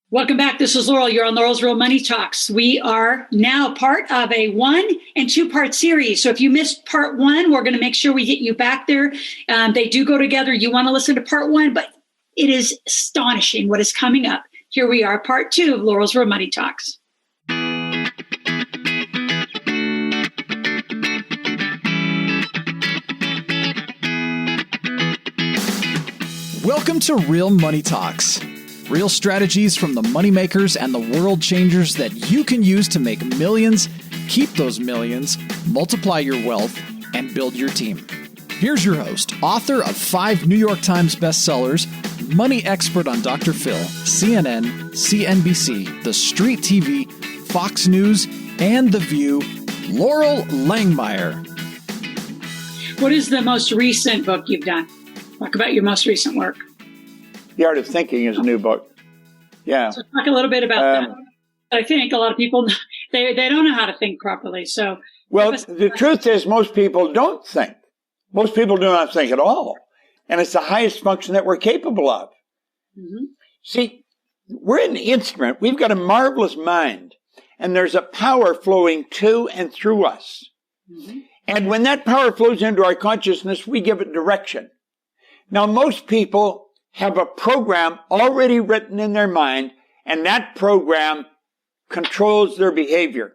Welcome back. This is Laurel. You're on Laurel's Real Money Talks. We are now part of a 1 and 2 part series. So if you missed part 1, we're going to make sure we get you back there. They do go together. You want to listen to part 1, but it is astonishing what is coming up. Here we are, part 2 of Laurel's Real Money Talks. Welcome to Real Money Talks. Real strategies from the moneymakers and the world changers that you can use to make millions, keep those millions, multiply your wealth, and build your team. Here's your host, author of 5 New York Times bestsellers, money expert on Dr. Phil, CNN, CNBC, The Street TV, Fox News, and The View, Laurel Langmeyer. What is the most recent book you've done? Talk about your most recent work. The Art of Thinking is a new book. Yeah. So talk a little bit about that. I think a lot of people, they don't know how to think properly. So, well, the truth is most people don't think. Most people do not think at all. And it's the highest function that we're capable of. Mm-hmm. See, we're an instrument. We've got a marvelous mind. And there's a power flowing to and through us. Mm-hmm. And when that power flows into our consciousness, we give it direction. Now, most people have a program already written in their mind, and that program controls their behavior.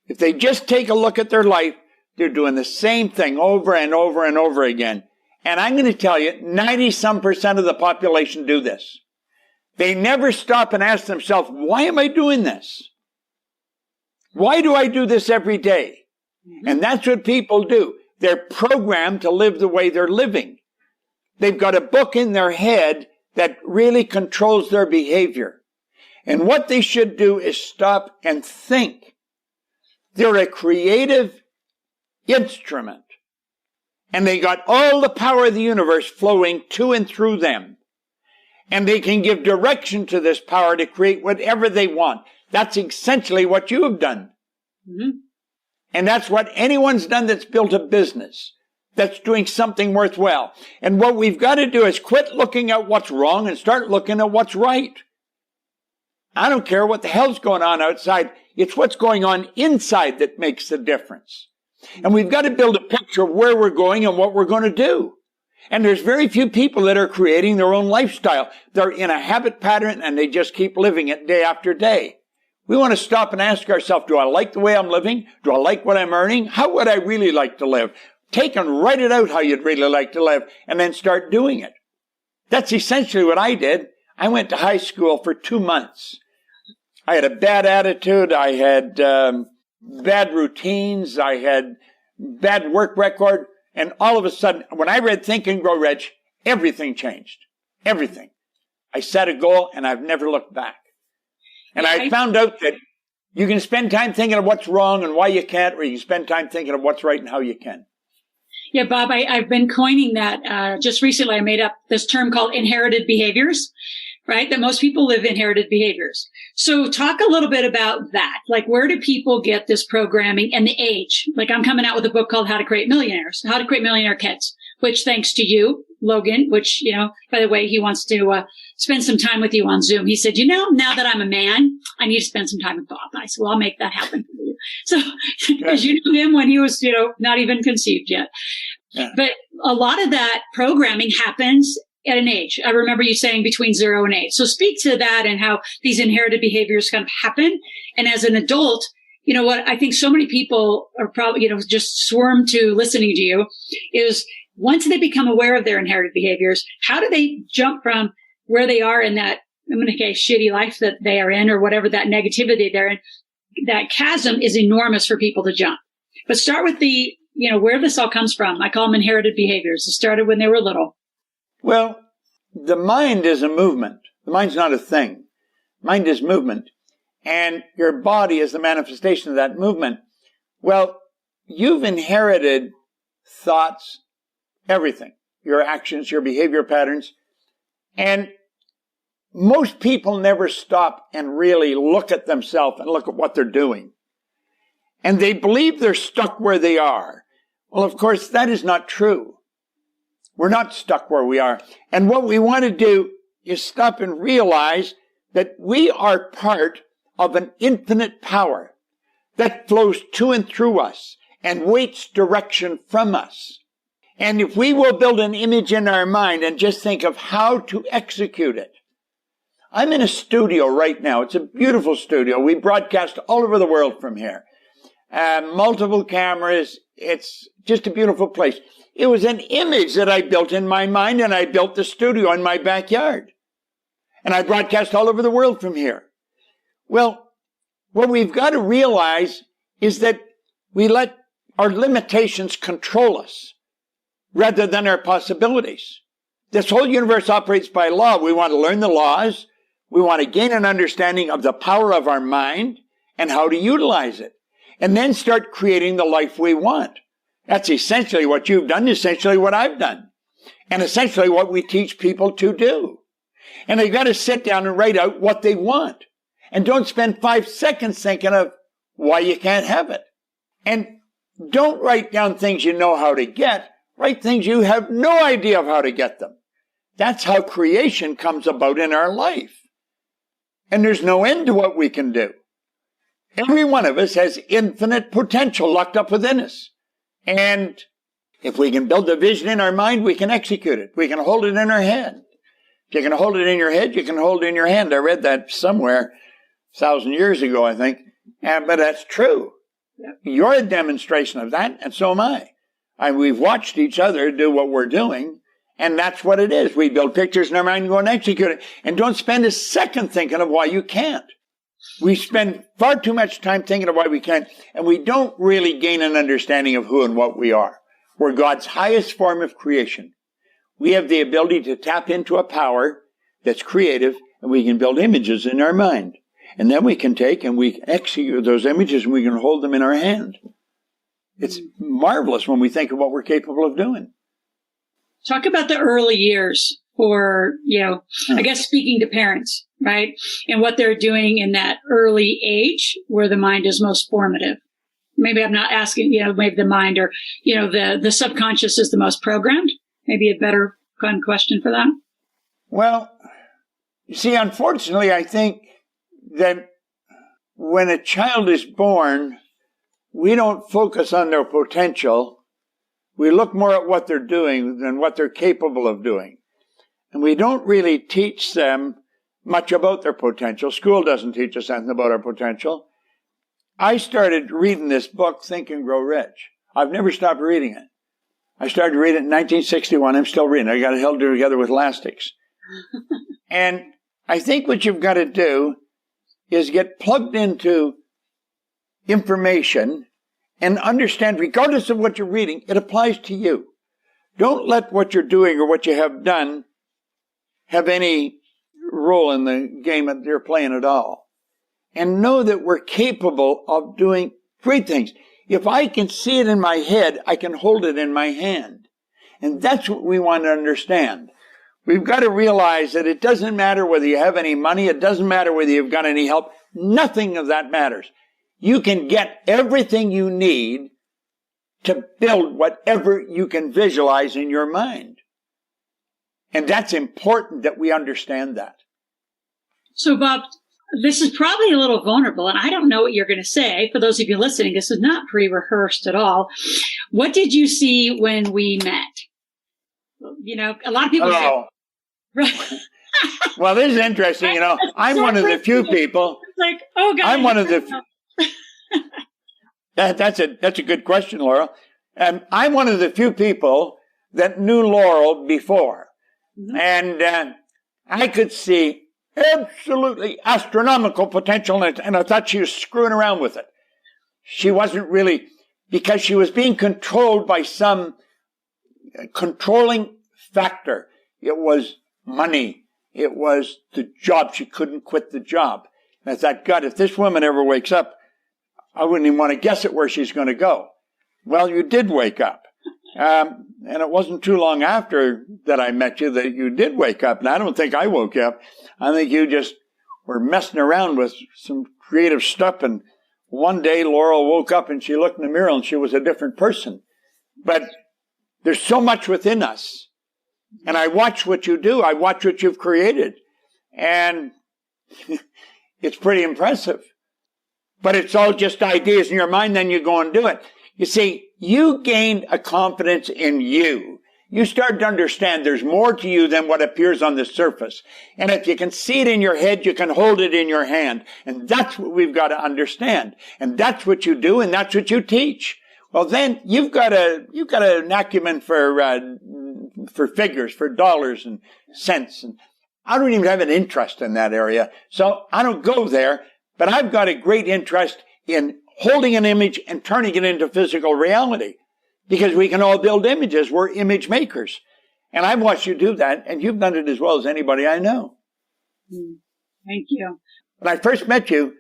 If they just take a look at their life, they're doing the same thing over and over and over again. And I'm going to tell you, 90% of the population do this. They never stop and ask themselves, why am I doing this? Why do I do this every day? Mm-hmm. And that's what people do. They're programmed to live the way they're living. They've got a book in their head that really controls their behavior. And what they should do is stop and think. They're a creative instrument. And they got all the power of the universe flowing to and through them. And they can give direction to this power to create whatever they want. That's essentially what you have done. Mm-hmm. And that's what anyone's done that's built a business, that's doing something worthwhile. And what we've got to do is quit looking at what's wrong and start looking at what's right. I don't care what the hell's going on outside. It's what's going on inside that makes the difference. And we've got to build a picture of where we're going and what we're going to do. And there's very few people that are creating their own lifestyle. They're in a habit pattern and they just keep living it day after day. We want to stop and ask ourselves, do I like the way I'm living? Do I like what I'm earning? How would I really like to live? Take and write it out how you'd really like to live and then start doing it. That's essentially what I did. I went to high school for 2 months. I had a bad attitude. I had bad routines. I had bad work record. And all of a sudden, when I read Think and Grow Rich, everything changed. Everything. I set a goal and I've never looked back. And I found out that you can spend time thinking of what's wrong and why you can't, or you can spend time thinking of what's right and how you can. Yeah, Bob, I've been coining that. Just recently, I made up this term called inherited behaviors, right? That most people live inherited behaviors. So talk a little bit about that. Like, where do people get this programming and the age? Like, I'm coming out with a book called How to Create Millionaires, How to Create Millionaire Kids, which thanks to you, Logan, which, by the way, he wants to spend some time with you on Zoom. He said, now that I'm a man, I need to spend some time with Bob. I said, well, I'll make that happen for you. So, because you knew him when he was, not even conceived yet. Yeah. But a lot of that programming happens at an age. I remember you saying between 0 and 8. So speak to that and how these inherited behaviors kind of happen. And as an adult, what I think so many people are probably, just swarm to listening to you is once they become aware of their inherited behaviors, how do they jump from where they are in that, I'm going to say, shitty life that they are in or whatever that negativity they're in? That chasm is enormous for people to jump. But start with the, where this all comes from. I call them inherited behaviors. It started when they were little. Well, the mind is a movement. The mind's not a thing. Mind is movement. And your body is the manifestation of that movement. Well, you've inherited thoughts, everything, your actions, your behavior patterns. And most people never stop and really look at themselves and look at what they're doing. And they believe they're stuck where they are. Well, of course, that is not true. We're not stuck where we are. And what we want to do is stop and realize that we are part of an infinite power that flows to and through us and waits direction from us. And if we will build an image in our mind and just think of how to execute it. I'm in a studio right now. It's a beautiful studio. We broadcast all over the world from here. Multiple cameras. It's just a beautiful place. It was an image that I built in my mind, and I built the studio in my backyard. And I broadcast all over the world from here. Well, what we've got to realize is that we let our limitations control us rather than our possibilities. This whole universe operates by law. We want to learn the laws. We want to gain an understanding of the power of our mind and how to utilize it, and then start creating the life we want. That's essentially what you've done, essentially what I've done, and essentially what we teach people to do. And they've got to sit down and write out what they want. And don't spend 5 seconds thinking of why you can't have it. And don't write down things you know how to get. Write things you have no idea of how to get them. That's how creation comes about in our life. And there's no end to what we can do. Every one of us has infinite potential locked up within us. And if we can build a vision in our mind, we can execute it. We can hold it in our head. If you can hold it in your head, you can hold it in your hand. I read that somewhere 1,000 years ago, I think. But that's true. You're a demonstration of that, and so am I. We've watched each other do what we're doing, and that's what it is. We build pictures in our mind and go and execute it. And don't spend a second thinking of why you can't. We spend far too much time thinking of why we can't, and we don't really gain an understanding of who and what we are. We're God's highest form of creation. We have the ability to tap into a power that's creative, and we can build images in our mind. And then we can take and we execute those images, and we can hold them in our hand. It's marvelous when we think of what we're capable of doing. Talk about the early years for, I guess speaking to parents, right? And what they're doing in that early age where the mind is most formative. Maybe I'm not asking, maybe the mind or, the subconscious is the most programmed. Maybe a better kind of question for that. Well, you see, unfortunately, I think that when a child is born, we don't focus on their potential. We look more at what they're doing than what they're capable of doing. And we don't really teach them much about their potential. School doesn't teach us anything about our potential. I started reading this book, Think and Grow Rich. I've never stopped reading it. I started reading it in 1961. I'm still reading it. I got it held together with elastics. And I think what you've got to do is get plugged into information and understand, regardless of what you're reading, it applies to you. Don't let what you're doing or what you have done have any role in the game that you're playing at all. And know that we're capable of doing great things. If I can see it in my head, I can hold it in my hand. And that's what we want to understand. We've got to realize that it doesn't matter whether you have any money. It doesn't matter whether you've got any help. Nothing of that matters. You can get everything you need to build whatever you can visualize in your mind. And that's important that we understand that. So, Bob, this is probably a little vulnerable, and I don't know what you're going to say. For those of you listening, this is not pre-rehearsed at all. What did you see when we met? A lot of people say, right. Well, this is interesting. I'm one of the few people. Like, oh God. I'm one of the. That's a good question, Laura. I'm one of the few people that knew Laurel before, and I could see absolutely astronomical potential in it, and I thought she was screwing around with it. She wasn't really, because she was being controlled by some controlling factor. It was money. It was the job. She couldn't quit the job. And I thought, God, if this woman ever wakes up, I wouldn't even want to guess at where she's going to go. Well, you did wake up. And it wasn't too long after that I met you that you did wake up. And I don't think I woke you up. I think you just were messing around with some creative stuff. And one day Laurel woke up and she looked in the mirror and she was a different person. But there's so much within us. And I watch what you do. I watch what you've created. And It's pretty impressive. But it's all just ideas in your mind, then you go and do it. You see, you gained a confidence in you. You start to understand there's more to you than what appears on the surface. And if you can see it in your head, you can hold it in your hand. And that's what we've got to understand. And that's what you do, and that's what you teach. Well, then you've got an acumen for figures, for dollars and cents. And I don't even have an interest in that area. So I don't go there, but I've got a great interest in holding an image and turning it into physical reality. Because we can all build images. We're image makers. And I've watched you do that, and you've done it as well as anybody I know. Thank you. When I first met you,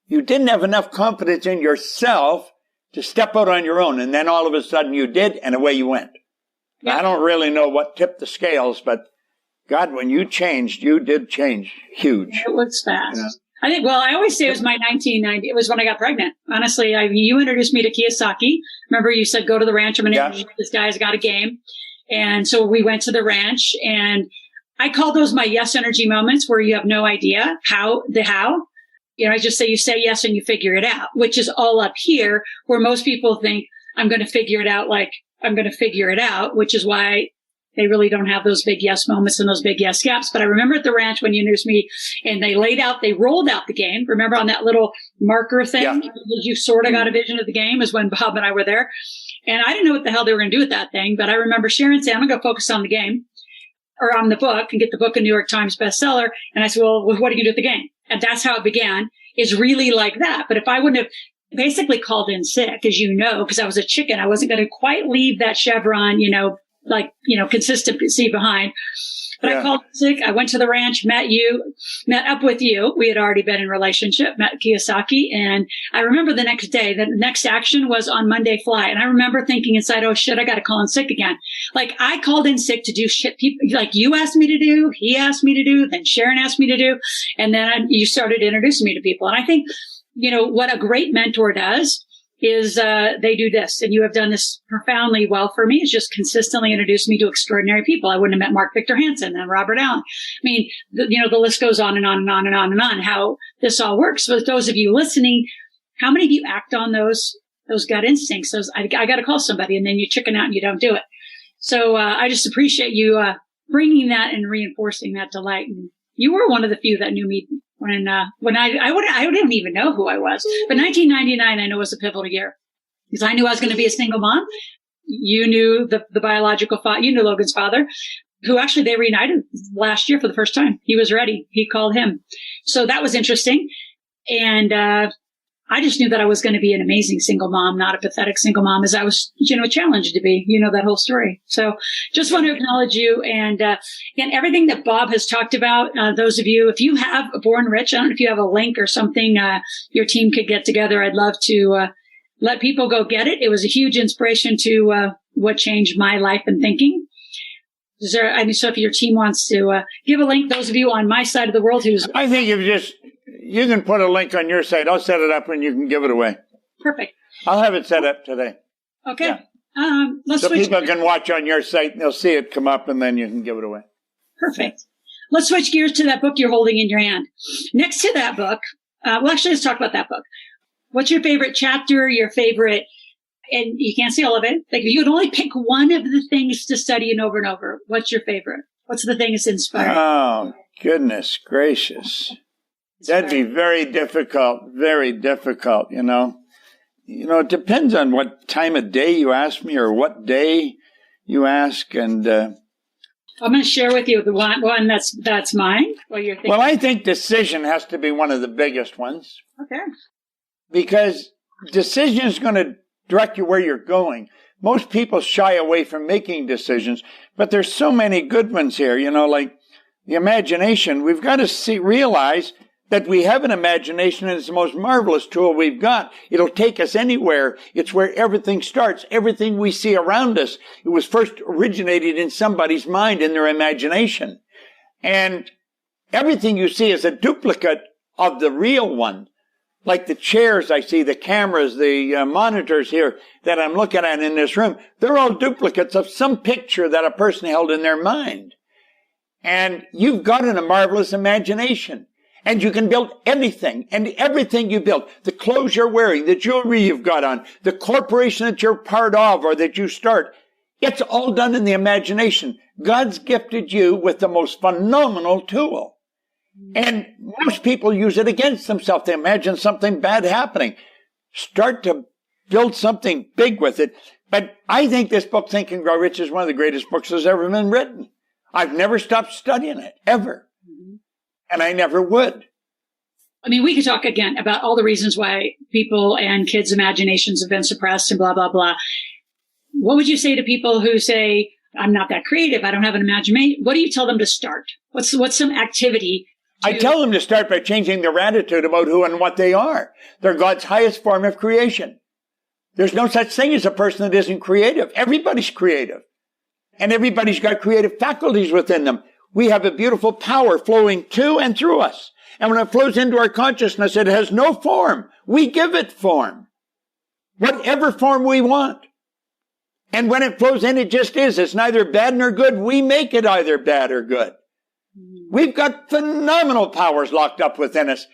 you didn't have enough confidence in yourself to step out on your own. And then all of a sudden you did, and away you went. Yep. I don't really know what tipped the scales, but God, when you changed, you did change huge. It was fast. Yeah. I think, well, I always say it was my 1990. It was when I got pregnant. Honestly, you introduced me to Kiyosaki. Remember, you said, go to the ranch. I'm going to introduce this guy's got a game. And so we went to the ranch, and I call those my yes energy moments, where you have no idea how. I just say, you say yes and you figure it out, which is all up here, where most people think I'm going to figure it out. Like I'm going to figure it out, which is why they really don't have those big yes moments and those big yes gaps. But I remember at the ranch when you introduced me, and they rolled out the game. Remember on that little marker thing? Yeah. You sort of got a vision of the game, is when Bob and I were there. And I didn't know what the hell they were going to do with that thing. But I remember Sharon saying, I'm going to go focus on the game, or on the book, and get the book a New York Times bestseller. And I said, well, what are you going to do with the game? And that's how it began, is really like that. But if I wouldn't have basically called in sick, as you know, because I was a chicken, I wasn't going to quite leave that chevron, consistency behind. But I called sick. I went to the ranch, met up with you. We had already been in relationship, met Kiyosaki. And I remember the next day, the next action was on Monday fly. And I remember thinking inside, oh shit, I got to call in sick again. Like I called in sick to do shit people, like you asked me to do, he asked me to do, then Sharon asked me to do. And then you started introducing me to people. And I think, what a great mentor does is they do this, and you have done this profoundly well for me, is just consistently introduced me to extraordinary people. I wouldn't have met Mark Victor Hansen and Robert Allen. I mean, the list goes on and on and on and on and on, how this all works. But those of you listening, how many of you act on those gut instincts? I got to call somebody, and then you chicken out and you don't do it. So I just appreciate you bringing that and reinforcing that delight. And you were one of the few that knew me when I didn't even know who I was. But 1999, I know, was a pivotal year, because I knew I was going to be a single mom. You knew the biological father. You knew Logan's father, who actually they reunited last year for the first time. He was ready. He called him. So that was interesting. And I just knew that I was going to be an amazing single mom, not a pathetic single mom, as I was, challenged to be, that whole story. So just want to acknowledge you. And, again, everything that Bob has talked about, those of you, if you have Born Rich, I don't know if you have a link or something, your team could get together. I'd love to, let people go get it. It was a huge inspiration to, what changed my life and thinking. So if your team wants to, give a link, those of you on my side of the world I think you can put a link on your site. I'll set it up and you can give it away. Perfect. I'll have it set up today. Okay. Yeah. Let's so switch people gears. can watch on your site and they'll see it come up, and then you can give it away. Perfect. Let's switch gears to that book you're holding in your hand. Next to that book, actually, let's talk about that book. What's your favorite chapter, your favorite, and you can't see all of it. Like if you could only pick one of the things to study and over, what's your favorite? What's the thing that's inspiring? Oh, goodness gracious. That'd be very difficult, it depends on what time of day you ask me or what day you ask. And I'm going to share with you the one that's mine. What you're thinking. Well, I think decision has to be one of the biggest ones. Okay. Because decision is going to direct you where you're going. Most people shy away from making decisions, but there's so many good ones here, like the imagination. We've got to realize that we have an imagination, and it's the most marvelous tool we've got. It'll take us anywhere. It's where everything starts. Everything we see around us, it was first originated in somebody's mind, in their imagination. And everything you see is a duplicate of the real one. Like the chairs I see, the cameras, the monitors here that I'm looking at in this room, they're all duplicates of some picture that a person held in their mind. And you've got a marvelous imagination. And you can build anything, and everything you build, the clothes you're wearing, the jewelry you've got on, the corporation that you're part of or that you start, it's all done in the imagination. God's gifted you with the most phenomenal tool. And most people use it against themselves. They imagine something bad happening. Start to build something big with it. But I think this book, Think and Grow Rich, is one of the greatest books that's ever been written. I've never stopped studying it, ever. And I never would. I mean, we could talk again about all the reasons why people and kids' imaginations have been suppressed and blah, blah, blah. What would you say to people who say, I'm not that creative, I don't have an imagination? What do you tell them to start? What's some activity? I tell them to start by changing their attitude about who and what they are. They're God's highest form of creation. There's no such thing as a person that isn't creative. Everybody's creative. And everybody's got creative faculties within them. We have a beautiful power flowing to and through us. And when it flows into our consciousness, it has no form. We give it form. Whatever form we want. And when it flows in, it just is. It's neither bad nor good. We make it either bad or good. We've got phenomenal powers locked up within us.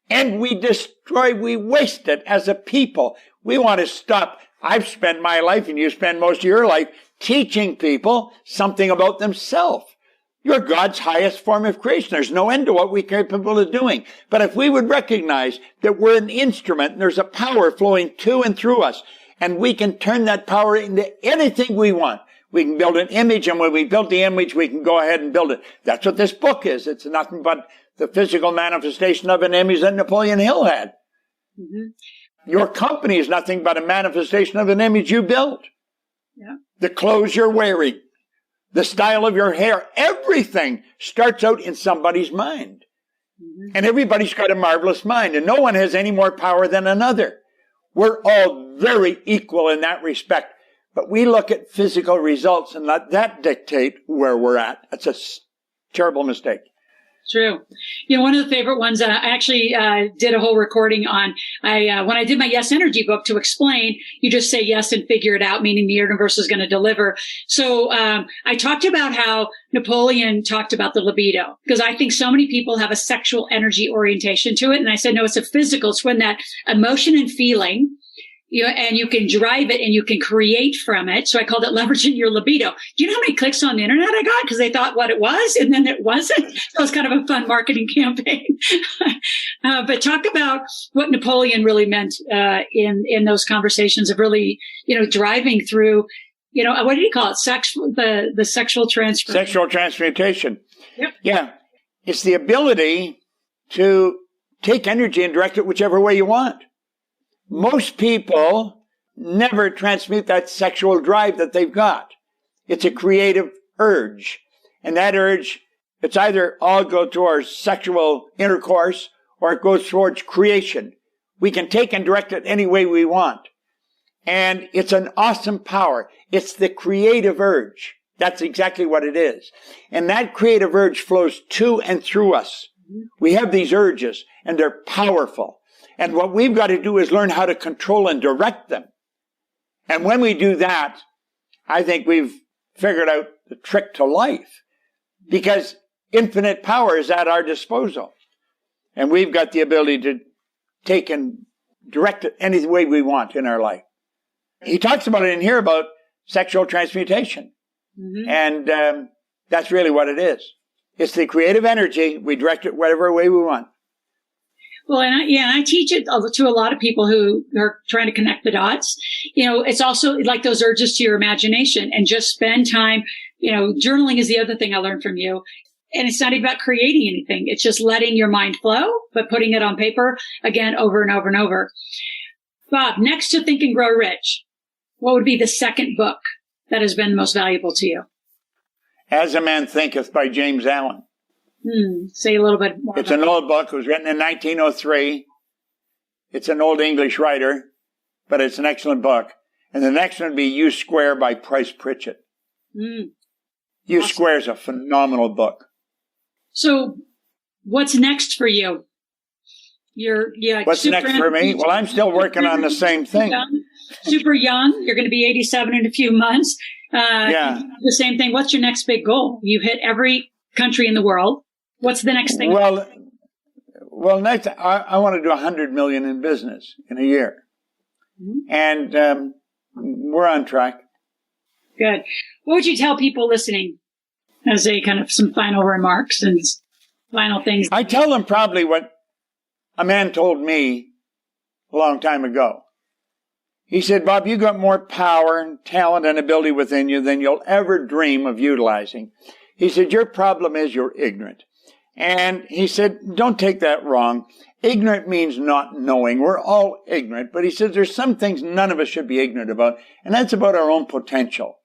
And we waste it as a people. We want to stop. I've spent my life, and you spend most of your life, teaching people something about themselves. You're God's highest form of creation. There's no end to what we're capable of doing. But if we would recognize that we're an instrument and there's a power flowing to and through us, and we can turn that power into anything we want. We can build an image, and when we build the image, we can go ahead and build it. That's what this book is. It's nothing but the physical manifestation of an image that Napoleon Hill had. Mm-hmm. Your company is nothing but a manifestation of an image you built. Yeah. The clothes you're wearing, the style of your hair, everything starts out in somebody's mind. Mm-hmm. And everybody's got a marvelous mind, and no one has any more power than another. We're all very equal in that respect. But we look at physical results and let that dictate where we're at. That's a terrible mistake. True. You know, one of the favorite ones, I actually did a whole recording on, when I did my Yes Energy book to explain, you just say yes and figure it out, meaning the universe is going to deliver. So I talked about how Napoleon talked about the libido, because I think so many people have a sexual energy orientation to it. And I said, no, it's a physical. It's when that emotion and feeling, and you can drive it and you can create from it. So I called it leveraging your libido. Do you know how many clicks on the internet I got? Because they thought what it was, and then it wasn't. So it was kind of a fun marketing campaign. But talk about what Napoleon really meant in those conversations of really, driving through, what did he call it? The sexual transfer. Sexual transmutation. Yep. Yeah. It's the ability to take energy and direct it whichever way you want. Most people never transmute that sexual drive that they've got. It's a creative urge. And that urge, it's either all go towards sexual intercourse or it goes towards creation. We can take and direct it any way we want. And it's an awesome power. It's the creative urge. That's exactly what it is. And that creative urge flows to and through us. We have these urges, and they're powerful. And what we've got to do is learn how to control and direct them. And when we do that, I think we've figured out the trick to life. Because infinite power is at our disposal. And we've got the ability to take and direct it any way we want in our life. He talks about it in here about sexual transmutation. Mm-hmm. And that's really what it is. It's the creative energy. We direct it whatever way we want. Well, and I teach it to a lot of people who are trying to connect the dots. It's also like those urges to your imagination, and just spend time. Journaling is the other thing I learned from you. And it's not about creating anything. It's just letting your mind flow, but putting it on paper again, over and over and over. Bob, next to Think and Grow Rich, what would be the second book that has been most valuable to you? As a Man Thinketh by James Allen. Say a little bit more. It's an old book. It was written in 1903. It's an old English writer, but it's an excellent book. And the next one would be U Square by Price Pritchett. U Square is a phenomenal book. So what's next for you? What's next for me? Well, I'm still working on the same thing. Super young. You're going to be 87 in a few months. The same thing. What's your next big goal? You've hit every country in the world. What's the next thing? Well, well, next, I want to do 100 million in business in a year. And we're on track. Good. What would you tell people listening as a kind of some final remarks and final things? I tell them probably what a man told me a long time ago. He said, Bob, you got more power and talent and ability within you than you'll ever dream of utilizing. He said, your problem is you're ignorant. And he said, don't take that wrong. Ignorant means not knowing. We're all ignorant. But he says there's some things none of us should be ignorant about, and that's about our own potential.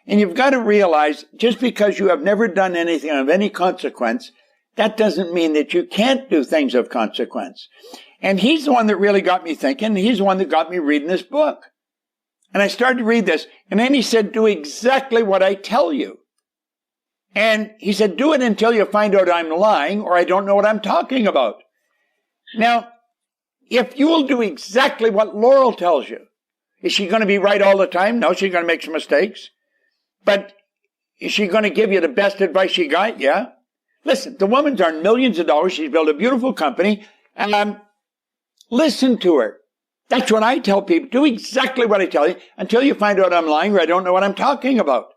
And you've got to realize, just because you have never done anything of any consequence, that doesn't mean that you can't do things of consequence. And he's the one that really got me thinking. He's the one that got me reading this book. And I started to read this. And then he said, do exactly what I tell you. And he said, do it until you find out I'm lying or I don't know what I'm talking about. Now, if you will do exactly what Laurel tells you, is she going to be right all the time? No, she's going to make some mistakes. But is she going to give you the best advice she got? Yeah. Listen, the woman's earned millions of dollars. She's built a beautiful company. And listen to her. That's what I tell people. Do exactly what I tell you until you find out I'm lying or I don't know what I'm talking about.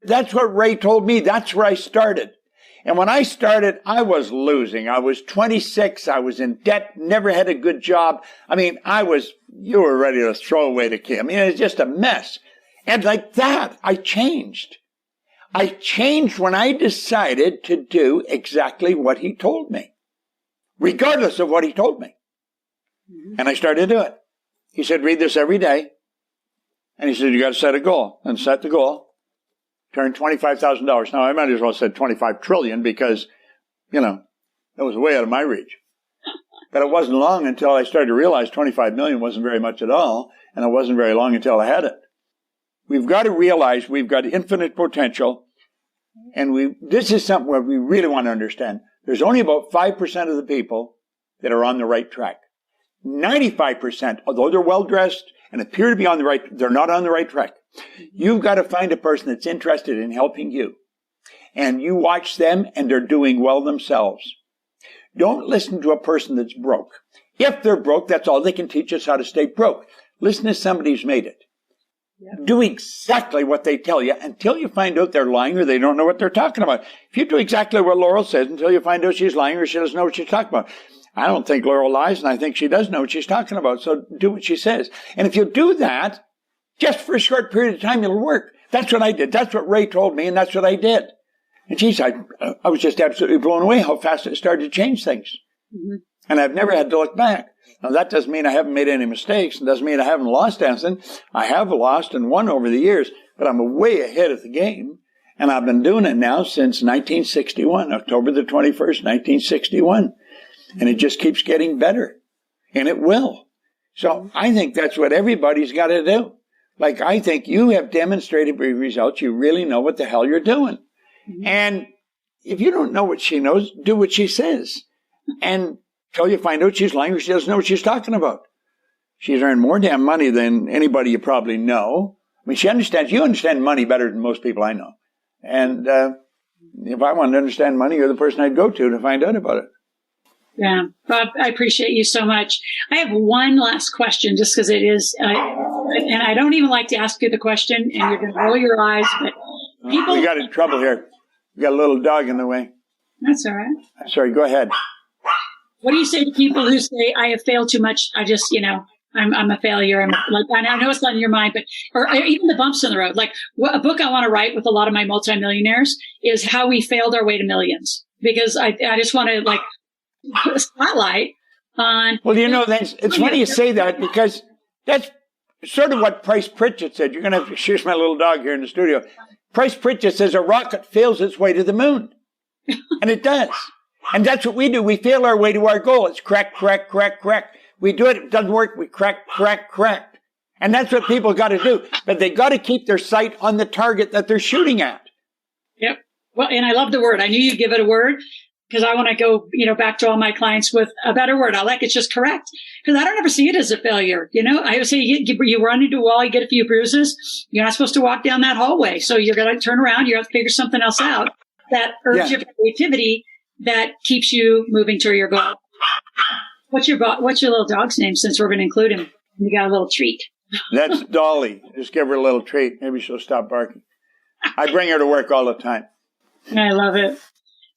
That's what Ray told me. That's where I started. And when I started, I was losing. I was 26. I was in debt, never had a good job. I mean, you were ready to throw away the key. I mean, it's just a mess. And like that, I changed. I changed when I decided to do exactly what he told me, regardless of what he told me. And I started to do it. He said, read this every day. And he said, you got to set a goal. And set the goal. Turn $25,000. Now, I might as well have said 25 trillion because, that was way out of my reach. But it wasn't long until I started to realize 25 million wasn't very much at all. And it wasn't very long until I had it. We've got to realize we've got infinite potential. And this is something where we really want to understand. There's only about 5% of the people that are on the right track. 95%, although they're well-dressed and appear to be on the right, they're not on the right track. You've got to find a person that's interested in helping you. And you watch them and they're doing well themselves. Don't listen to a person that's broke. If they're broke, that's all they can teach us, how to stay broke. Listen to somebody who's made it. Yep. Do exactly what they tell you until you find out they're lying or they don't know what they're talking about. If you do exactly what Laurel says until you find out she's lying or she doesn't know what she's talking about. I don't think Laurel lies, and I think she does know what she's talking about. So do what she says. And if you do that, just for a short period of time, it'll work. That's what I did. That's what Ray told me, and that's what I did. And geez, I was just absolutely blown away how fast it started to change things. Mm-hmm. And I've never had to look back. Now, that doesn't mean I haven't made any mistakes. It doesn't mean I haven't lost anything. I have lost and won over the years, but I'm way ahead of the game. And I've been doing it now since 1961, October the 21st, 1961. And it just keeps getting better. And it will. So I think that's what everybody's got to do. Like, I think you have demonstrated with results. You really know what the hell you're doing. Mm-hmm. And if you don't know what she knows, do what she says. And till you find out she's lying or she doesn't know what she's talking about. She's earned more damn money than anybody you probably know. I mean, you understand money better than most people I know. And if I wanted to understand money, you're the person I'd go to find out about it. Yeah, Bob, I appreciate you so much. I have one last question, just because it is, and I don't even like to ask you the question, and you're going to roll your eyes, but people... We got in trouble here. We got a little dog in the way. That's all right. Sorry, go ahead. What do you say to people who say, I have failed too much, I just, I'm a failure. I know it's not in your mind, but, or even the bumps in the road. Like, a book I want to write with a lot of my multimillionaires is How We Failed Our Way to Millions. Because I just want to, put a spotlight on... Well, it's funny you say that, because that's sort of what Price Pritchett said. You're going to have to excuse my little dog here in the studio. Price Pritchett says a rocket fails its way to the moon. And it does. And that's what we do. We fail our way to our goal. It's crack, crack, crack, crack. We do it. It doesn't work. We crack, crack, crack. And that's what people got to do. But they got to keep their sight on the target that they're shooting at. Yep. Well, and I love the word. I knew you'd give it a word, because I want to go, back to all my clients with a better word. I like it's just correct, because I don't ever see it as a failure. I would say you run into a wall, you get a few bruises. You're not supposed to walk down that hallway. So you're going to turn around. You have to figure something else out. That urge of creativity that keeps you moving to your goal. What's your little dog's name, since we're going to include him? You got a little treat. That's Dolly. Just give her a little treat. Maybe she'll stop barking. I bring her to work all the time. I love it.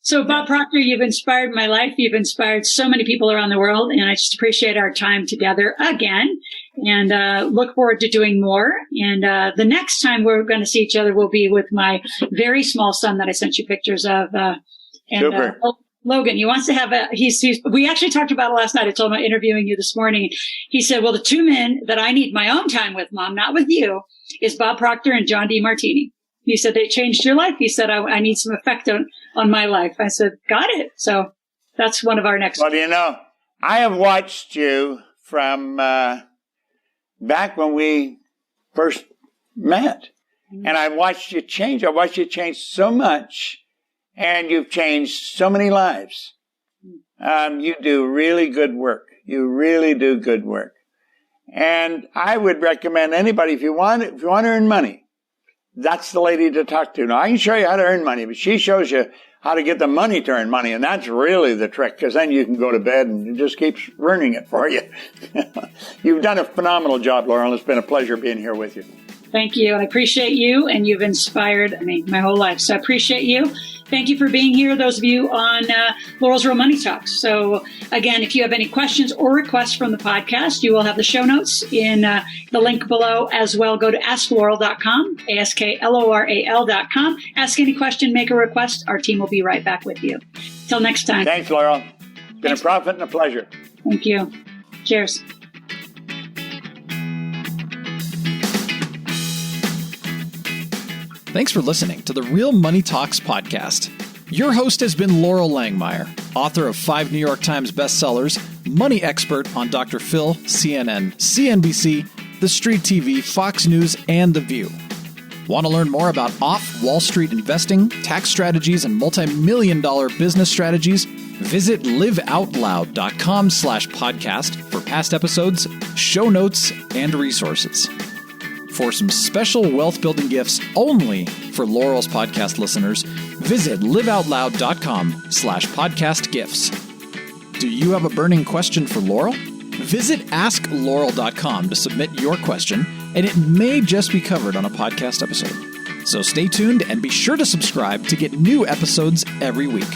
So, Bob Proctor, you've inspired my life. You've inspired so many people around the world, and I just appreciate our time together again, and look forward to doing more. And the next time we're going to see each other will be with my very small son that I sent you pictures of. Super. Logan, he wants to have we actually talked about it last night. I told him I'm interviewing you this morning. He said, well, the two men that I need my own time with, Mom, not with you, is Bob Proctor and John D. Martini. He said, they changed your life. He said, I need some effect on my life. I said, got it. So that's one of our next. Well, I have watched you from back when we first met. Mm-hmm. And I've watched you change. I've watched you change so much. And you've changed so many lives. You do really good work. You really do good work. And I would recommend anybody, if you want to earn money, that's the lady to talk to. Now, I can show you how to earn money, but she shows you how to get the money to earn money. And that's really the trick, because then you can go to bed and it just keeps earning it for you. You've done a phenomenal job, Laurel. It's been a pleasure being here with you. Thank you. I appreciate you, and you've inspired me my whole life. So I appreciate you. Thank you for being here, those of you on Laurel's Real Money Talks. So again, if you have any questions or requests from the podcast, you will have the show notes in the link below as well. Go to asklaurel.com, ASKLORAL.com. Ask any question, make a request. Our team will be right back with you. Till next time. Thanks, Laurel. It's been a profit and a pleasure. Thank you. Cheers. Thanks for listening to the Real Money Talks podcast. Your host has been Laurel Langmeyer, author of 5 New York Times bestsellers, money expert on Dr. Phil, CNN, CNBC, The Street TV, Fox News, and The View. Want to learn more about off-Wall Street investing, tax strategies, and multi-million-dollar business strategies? Visit liveoutloud.com/podcast for past episodes, show notes, and resources. For some special wealth-building gifts only for Laurel's podcast listeners, visit liveoutloud.com/podcast gifts. Do you have a burning question for Laurel? Visit asklaurel.com to submit your question, and it may just be covered on a podcast episode. So stay tuned and be sure to subscribe to get new episodes every week.